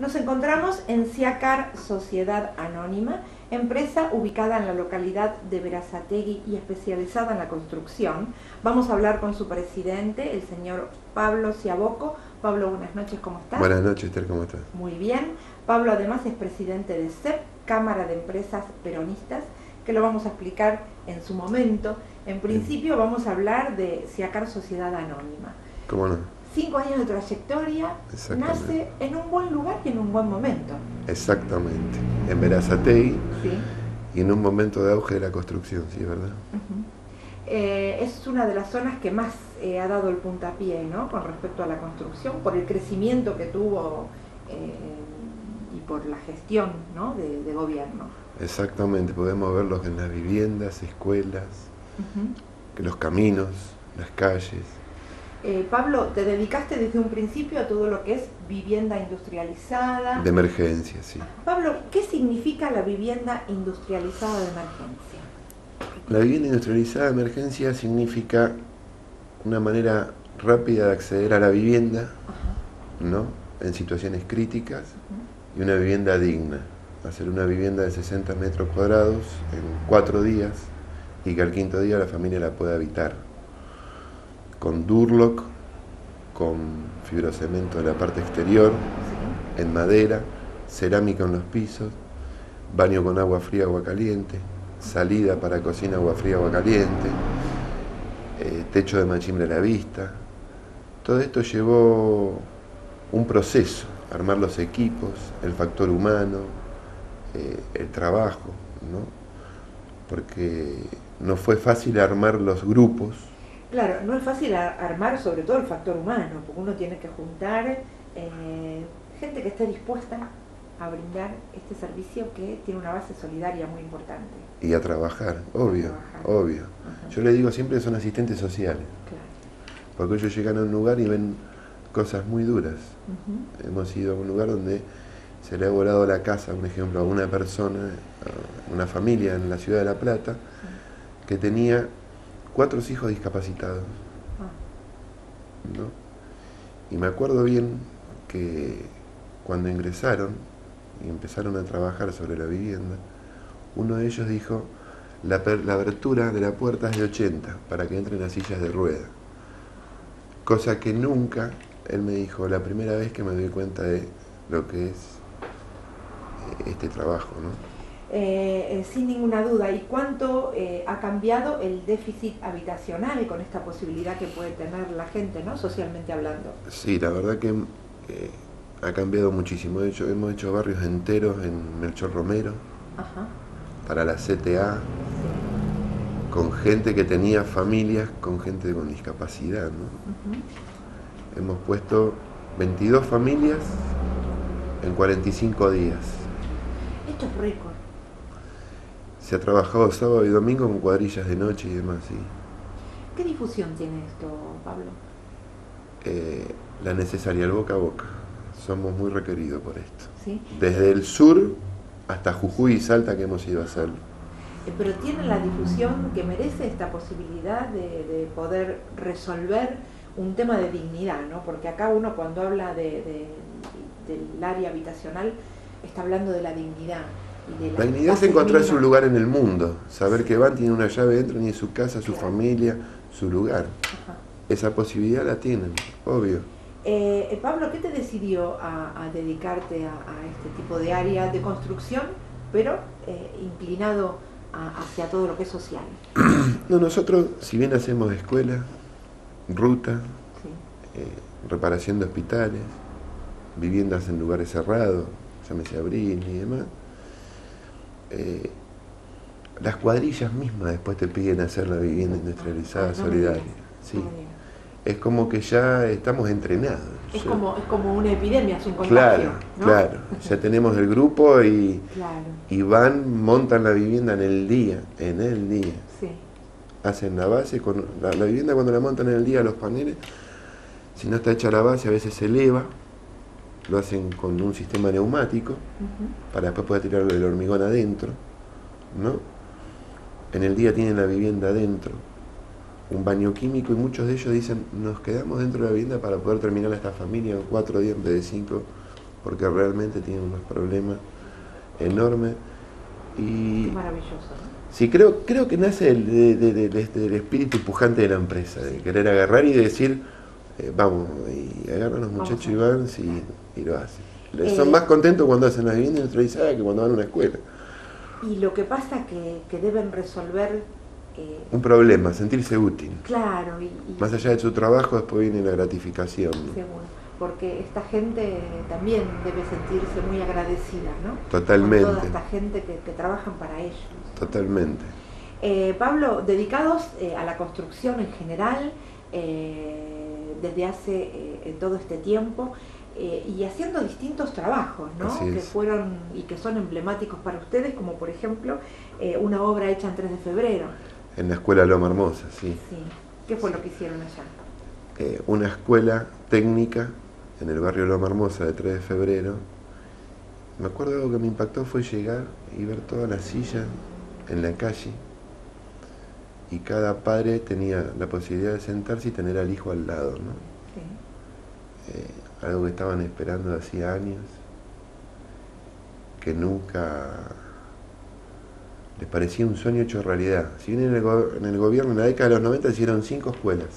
Nos encontramos en Siacar Sociedad Anónima, empresa ubicada en la localidad de Berazategui y especializada en la construcción. Vamos a hablar con su presidente, el señor Pablo Ciaboco. Pablo, buenas noches, ¿cómo estás? Buenas noches, Esther, ¿cómo estás? Muy bien. Pablo además es presidente de CEP, Cámara de Empresas Peronistas, que lo vamos a explicar en su momento. En principio vamos a hablar de Siacar Sociedad Anónima. ¿Cómo no? 5 años de trayectoria, nace en un buen lugar y en un buen momento. Exactamente, en Berazategui, ¿Sí? Y en un momento de auge de la construcción, ¿sí, verdad? Es una de las zonas que más ha dado el puntapié, ¿no?, con respecto a la construcción, por el crecimiento que tuvo y por la gestión, ¿no?, de gobierno. Exactamente, podemos verlos en las viviendas, escuelas, que los caminos, las calles. Pablo, te dedicaste desde un principio a todo lo que es vivienda industrializada. De emergencia, sí. Pablo, ¿qué significa la vivienda industrializada de emergencia? La vivienda industrializada de emergencia significa una manera rápida de acceder a la vivienda, ¿no?, en situaciones críticas, y una vivienda digna. Hacer una vivienda de 60 metros cuadrados en 4 días y que al 5.º día la familia la pueda habitar. Con Durlock, con fibrocemento en la parte exterior, en madera, cerámica en los pisos, baño con agua fría, agua caliente, salida para cocina, agua fría, agua caliente, techo de machimbre a la vista. Todo esto llevó un proceso, armar los equipos, el factor humano, el trabajo, ¿no? Porque no fue fácil armar los grupos. Claro, no es fácil armar sobre todo el factor humano, porque uno tiene que juntar gente que esté dispuesta a brindar este servicio que tiene una base solidaria muy importante. Y a trabajar, obvio. Yo le digo siempre que son asistentes sociales, porque ellos llegan a un lugar y ven cosas muy duras. Hemos ido a un lugar donde se le ha volado la casa, un ejemplo, a una persona, a una familia en la ciudad de La Plata, que tenía 4 hijos discapacitados, ¿no? Y me acuerdo bien que cuando ingresaron y empezaron a trabajar sobre la vivienda, uno de ellos dijo: la abertura de la puerta es de 80 para que entren las sillas de rueda. Cosa que nunca, él me dijo, la primera vez que me doy cuenta de lo que es este trabajo, ¿no? Sin ninguna duda. ¿Y cuánto ha cambiado el déficit habitacional con esta posibilidad que puede tener la gente, ¿no?, socialmente hablando? Sí, la verdad que ha cambiado muchísimo. De hecho, hemos hecho barrios enteros en Melchor Romero, para la CTA, con gente que tenía familias con gente con discapacidad, ¿no? Hemos puesto 22 familias en 45 días. Esto es récord. Se ha trabajado sábado y domingo con cuadrillas de noche y demás, sí. ¿Qué difusión tiene esto, Pablo? La necesaria, el boca a boca. Somos muy requeridos por esto. ¿Sí? Desde el sur hasta Jujuy y Salta que hemos ido a hacerlo. Pero tiene la difusión que merece esta posibilidad de poder resolver un tema de dignidad, ¿no? Porque acá uno, cuando habla del área habitacional, está hablando de la dignidad. La dignidad es encontrar su lugar en el mundo, saber que van, tienen una llave dentro, ni su casa, su familia, su lugar. Esa posibilidad la tienen, obvio. Pablo, ¿qué te decidió a dedicarte a este tipo de área de construcción, pero inclinado hacia todo lo que es social? No, nosotros, si bien hacemos escuelas, ruta, reparación de hospitales, viviendas en lugares cerrados, llámese Abril y demás, las cuadrillas mismas después te piden hacer la vivienda industrializada solidaria. Sí. Es como que ya estamos entrenados. Es como una epidemia, es un contagio, ¿no? Claro. Ya tenemos el grupo y van, montan la vivienda en el día. Sí. Hacen la base, con la vivienda cuando la montan en el día, los paneles, si no está hecha la base, a veces se eleva. Lo hacen con un sistema neumático, para después poder tirar el hormigón adentro, ¿no? En el día tienen la vivienda adentro, un baño químico, y muchos de ellos dicen: nos quedamos dentro de la vivienda para poder terminar esta familia en 4 días en vez de 5, porque realmente tienen unos problemas enormes. Y qué maravilloso, ¿no? sí, creo que nace del espíritu pujante de la empresa, de querer agarrar y decir, vamos, y agarran a los muchachos y van y lo hacen. Son más contentos cuando hacen las viviendas industrializadas que cuando van a una escuela. Y lo que pasa que deben resolver... un problema, sentirse útil. Claro. Más allá de su trabajo, después viene la gratificación. Seguro, porque esta gente también debe sentirse muy agradecida, ¿no? Totalmente. Con toda esta gente que trabajan para ellos. Totalmente. Pablo, dedicados a la construcción en general, desde hace todo este tiempo, y haciendo distintos trabajos, ¿no? Que fueron y que son emblemáticos para ustedes, como por ejemplo una obra hecha en 3 de febrero. En la escuela Loma Hermosa, sí. Sí. ¿Qué fue lo que hicieron allá? Una escuela técnica en el barrio Loma Hermosa de 3 de febrero. Me acuerdo algo que me impactó fue llegar y ver todas las sillas en la calle, y cada padre tenía la posibilidad de sentarse y tener al hijo al lado, ¿no? Sí. Algo que estaban esperando hacía años, que nunca les parecía un sueño hecho realidad. Si bien en el gobierno en la década de los 90 hicieron 5 escuelas.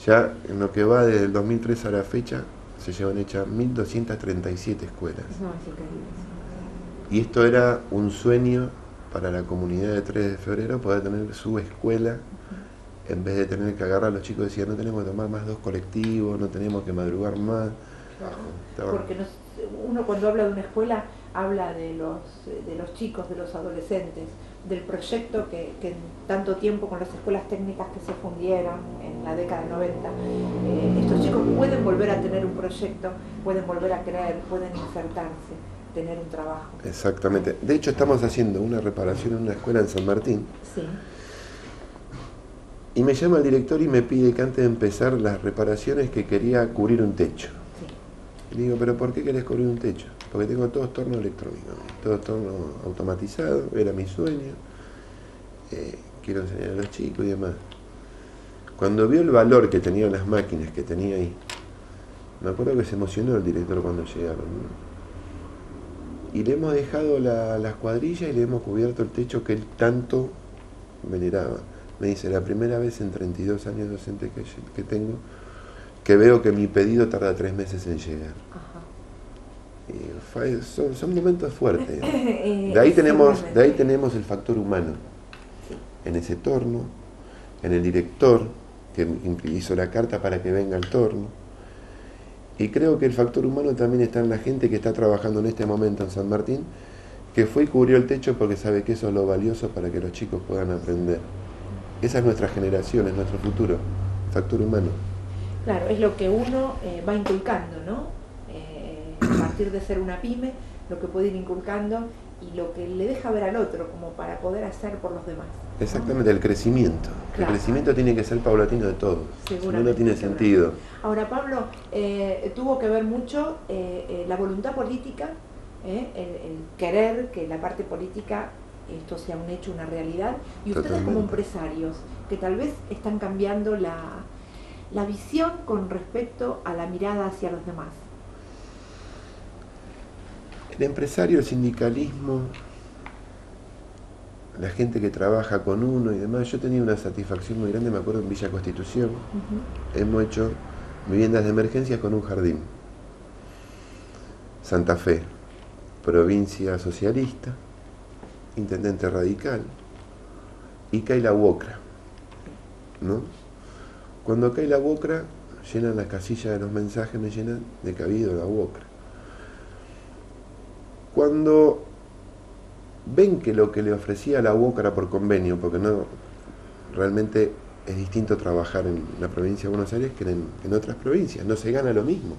Ya en lo que va desde el 2003 a la fecha se llevan hechas 1.237 escuelas. Y esto era un sueño para la comunidad de 3 de febrero, poder tener su escuela, en vez de tener que agarrar a los chicos y decir, no tenemos que tomar más 2 colectivos, no tenemos que madrugar más. Claro. Porque uno cuando habla de una escuela habla de los chicos, de los adolescentes, del proyecto que en tanto tiempo con las escuelas técnicas que se fundieron en la década del 90, estos chicos pueden volver a tener un proyecto, pueden volver a creer, pueden insertarse, tener un trabajo. Exactamente. De hecho, estamos haciendo una reparación en una escuela en San Martín. Sí. Y me llama el director y me pide que antes de empezar las reparaciones que quería cubrir un techo. Sí. Y le digo, ¿pero por qué querés cubrir un techo? Porque tengo todos tornos electrónicos, todos tornos automatizados, era mi sueño. Quiero enseñar a los chicos y demás. Cuando vio el valor que tenían las máquinas que tenía ahí, me acuerdo que se emocionó el director cuando llegaron, ¿no? Y le hemos dejado las cuadrillas y le hemos cubierto el techo que él tanto veneraba. Me dice, la primera vez en 32 años docente que tengo, que veo que mi pedido tarda 3 meses en llegar. Ajá. Y son momentos fuertes. De ahí tenemos el factor humano. Sí. En ese torno, en el director, que hizo la carta para que venga el torno. Y creo que el factor humano también está en la gente que está trabajando en este momento en San Martín, que fue y cubrió el techo porque sabe que eso es lo valioso para que los chicos puedan aprender. Esa es nuestra generación, es nuestro futuro, el factor humano. Claro, es lo que uno va inculcando, ¿no? A partir de ser una pyme, lo que puede ir inculcando y lo que le deja ver al otro, como para poder hacer por los demás, ¿no? Exactamente, el crecimiento. Claro. El crecimiento tiene que ser paulatino de todos, si no, no tiene sentido. Ahora, Pablo, tuvo que ver mucho la voluntad política, el querer que la parte política esto sea un hecho, una realidad, y ustedes Totalmente. Como empresarios, que tal vez están cambiando la visión con respecto a la mirada hacia los demás. El empresario, el sindicalismo, la gente que trabaja con uno y demás, yo tenía una satisfacción muy grande, me acuerdo en Villa Constitución, hemos hecho viviendas de emergencia con un jardín. Santa Fe, provincia socialista, intendente radical, y cae la UOCRA, ¿no? Cuando cae la UOCRA, llenan las casillas de los mensajes, me llenan de que ha habido la UOCRA. Cuando ven que lo que le ofrecía la UOCRA por convenio, porque no realmente es distinto trabajar en la provincia de Buenos Aires que en otras provincias, no se gana lo mismo.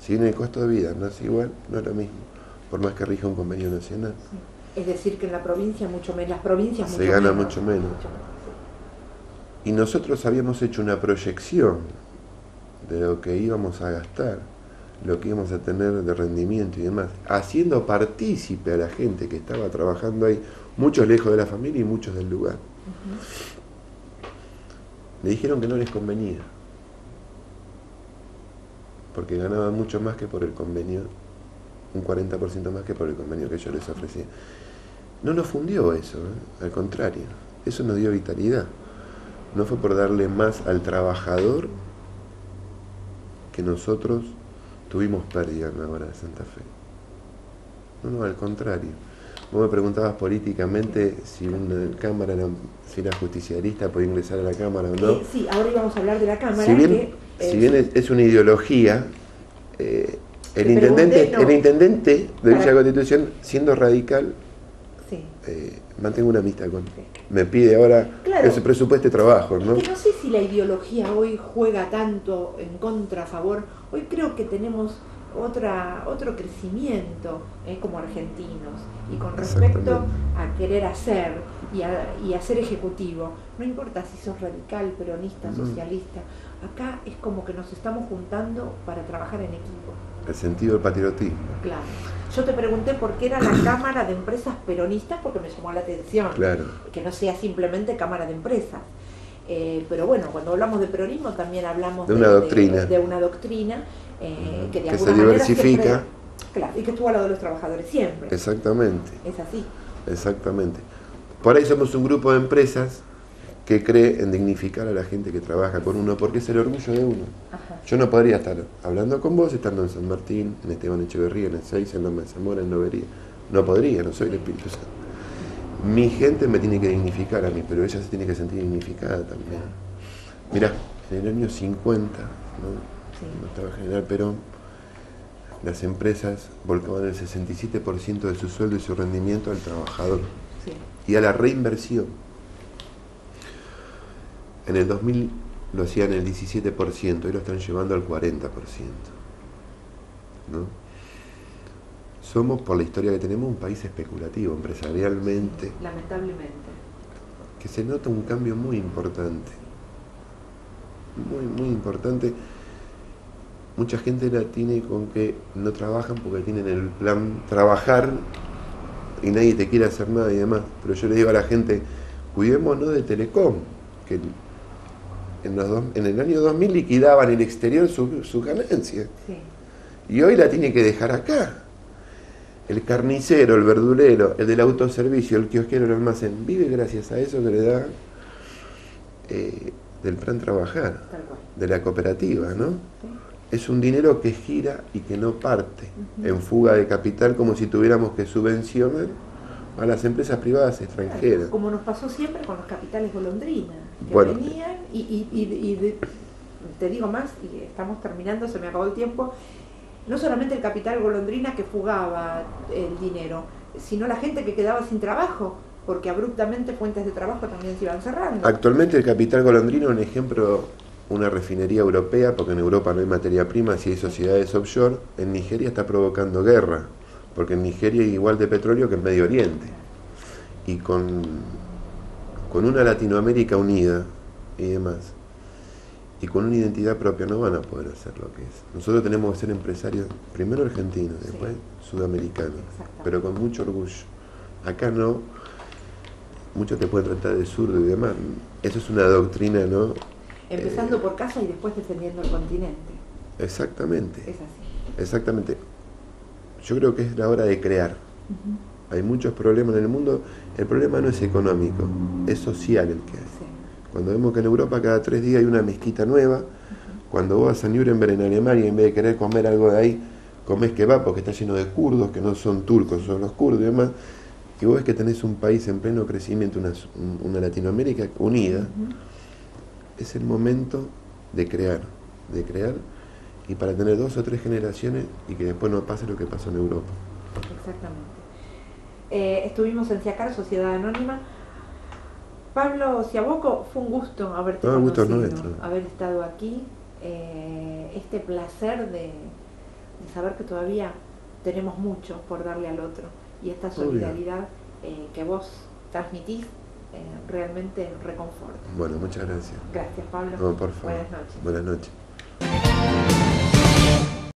Si bien el costo de vida no es igual, no es lo mismo, por más que rija un convenio nacional. Sí. Es decir, que en la provincia mucho menos, las provincias se gana mucho menos. Y nosotros habíamos hecho una proyección de lo que íbamos a gastar, lo que íbamos a tener de rendimiento y demás, haciendo partícipe a la gente que estaba trabajando ahí, muchos lejos de la familia y muchos del lugar. Le dijeron que no les convenía. porque ganaban mucho más que por el convenio, un 40% más que por el convenio que yo les ofrecía. No nos fundió eso, al contrario, eso nos dio vitalidad. No fue por darle más al trabajador que nosotros tuvimos pérdida en la hora de Santa Fe. No, al contrario. Vos me preguntabas políticamente si una cámara si era justicialista, podía ingresar a la cámara o no. Sí, ahora íbamos a hablar de la cámara. Si bien es una ideología, el intendente de Villa Constitución, siendo radical, sí, mantengo una amistad con él. Me pide ahora ese presupuesto de trabajo, ¿no? Es que no sé si la ideología hoy juega tanto en contra, a favor. Hoy creo que tenemos otro crecimiento como argentinos, y con respecto a querer hacer y a ser ejecutivo, no importa si sos radical, peronista, socialista, acá es como que nos estamos juntando para trabajar en equipo. El sentido del patriotismo. Claro. Yo te pregunté por qué era la Cámara de Empresas Peronistas, porque me llamó la atención, claro, que no sea simplemente Cámara de Empresas. Pero bueno, cuando hablamos de peronismo también hablamos de una doctrina, de una doctrina que de alguna se diversifica manera claro, y que estuvo al lado de los trabajadores siempre. Exactamente. Es así. Exactamente. Por ahí somos un grupo de empresas que cree en dignificar a la gente que trabaja con uno, porque es el orgullo de uno. Ajá. Yo no podría estar hablando con vos estando en San Martín, en Esteban Echeverría, en el 6, en Loma de Zamora, en Lobería. No podría, no soy el Espíritu Santo. Mi gente me tiene que dignificar a mí, pero ella se tiene que sentir dignificada también. Mirá, en el año 50, no estaba el general Perón, las empresas volcaban el 67% de su sueldo y su rendimiento al trabajador, sí, y a la reinversión. En el 2000 lo hacían el 17%, hoy lo están llevando al 40%. ¿No? Somos, por la historia que tenemos, un país especulativo, empresarialmente. Sí, lamentablemente. Que se nota un cambio muy importante. Muy importante. Mucha gente la tiene con que no trabajan porque tienen el plan trabajar y nadie te quiere hacer nada y demás. Pero yo le digo a la gente, cuidémonos de Telecom, que en el año 2000 liquidaban en el exterior sus ganancias. Sí. Y hoy la tiene que dejar acá. El carnicero, el verdulero, el del autoservicio, el kiosquero, el almacén, vive gracias a eso que le da del plan trabajar, de la cooperativa, ¿no? Sí. Es un dinero que gira y que no parte en fuga de capital, como si tuviéramos que subvencionar a las empresas privadas extranjeras. Como nos pasó siempre con los capitales golondrina, que venían te digo más, y estamos terminando, se me acabó el tiempo. No solamente el capital golondrina que fugaba el dinero, sino la gente que quedaba sin trabajo, porque abruptamente fuentes de trabajo también se iban cerrando. Actualmente el capital golondrina es un ejemplo, una refinería europea, porque en Europa no hay materia prima, si hay sociedades offshore. En Nigeria está provocando guerra, porque en Nigeria hay igual de petróleo que en Medio Oriente. Y con una Latinoamérica unida y demás, y con una identidad propia, no van a poder hacer lo que es. Nosotros tenemos que ser empresarios, primero argentinos, después sudamericanos, pero con mucho orgullo. Acá no, muchos te pueden tratar de zurdo y demás. Eso es una doctrina, ¿no? Empezando por casa y después defendiendo el continente. Exactamente. Es así. Exactamente. Yo creo que es la hora de crear. Hay muchos problemas en el mundo. El problema no es económico, es social el que hay. Sí. Cuando vemos que en Europa cada 3 días hay una mezquita nueva, cuando vos vas a Nuremberg en Alemania, en vez de querer comer algo de ahí, comés kebab porque está lleno de kurdos, que no son turcos, son los kurdos y demás, y vos ves que tenés un país en pleno crecimiento, una Latinoamérica unida. Es el momento de crear, y para tener 2 o 3 generaciones y que después no pase lo que pasó en Europa. Exactamente. Estuvimos en SIACAR, Sociedad Anónima. Pablo Schiavocco, fue un gusto haberte conocido, haber estado aquí, este placer de saber que todavía tenemos mucho por darle al otro, y esta solidaridad que vos transmitís realmente reconforta. Bueno, muchas gracias. Gracias, Pablo. No, por favor. Buenas noches. Buenas noches.